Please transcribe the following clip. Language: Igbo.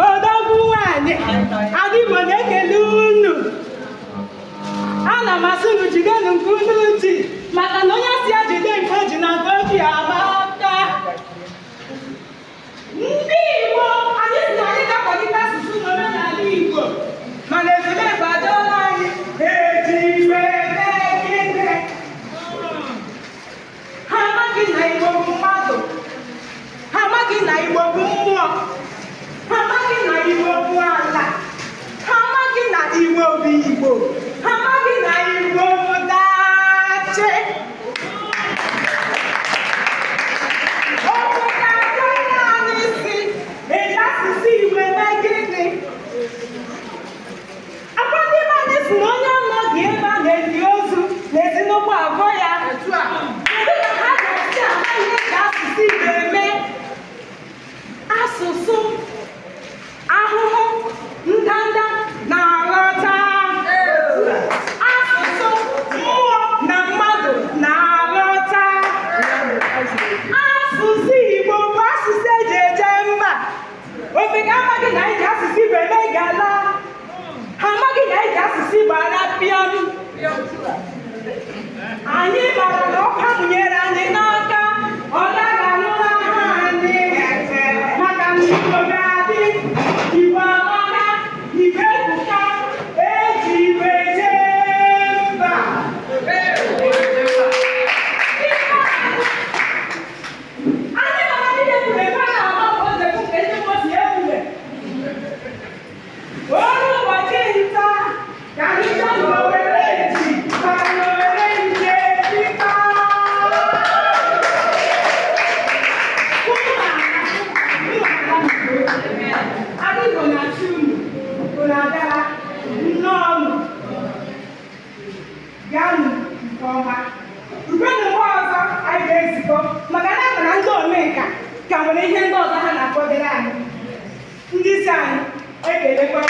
odogwu nwanyị adịgbo na-ekele unu. Ana m asị unu jidenu nke unu ji, maka na onye si ya jide nke o ji na nke o ji amaka. Ndị Igbo, anyị si na anyị ga-akwalite asụsụ na omenala Igbo, mana ezumezu ajọọla anyị eji iwe megide. Ha amaghị na Igbo bụ mmadụ, ha amaghị na Igbo bụ mmụọ, ha amaghị na Igbo bụ ala, ha amaghị na Igbo bụ Igbo, ha amaghị na Igbo bụ dachi. Obodo agaghị anyị si eji asụsụ Igbo eme gịnị? Akwa ndị be anyị si na onye anọghị ebe a na-eli ozu na-esi n'ụgbọ abụọ ya. Kedu ka ha ga-esi ama ihe eji asụsụ Igbo eme? Asụsụ, ahụhụ, ndanda na aghọta. Asụsụ, mmụọ na mmadụ na aghọta. Asụsụ Igbo bụ asụsụ eji eje mba. Ofeke amaghị na eji asụsụ Igbo eme gala. Ha amaghị na eji asụsụ Igbo arapịam. Anyị mara na ọkwa mụnyere anyị n'aka, ọ gaghị anụla ha anyị. Maka na Igbo ga-adị, Igbo amaka, Igbo ebuka, eji Igbo eje mba. Anyị mara ndị ebube ebe a na-agba ozegbu ka ezigbo si ebube. Olu ụbọchị nta ka anyị chọọ n'Owere eji, ka n'Owere nje ejika. Anyị nọ na chi unu, unu abịala nnọọ unu. Bịanụ nke ọma. Rubenụ mgbe ọzọ anyị ga-ezukọ, maka na ama na ndị omenka ka nwere ihe ndị ọzọ ha na-akpọdere anyị. Ndị isi anyị ekelekwa.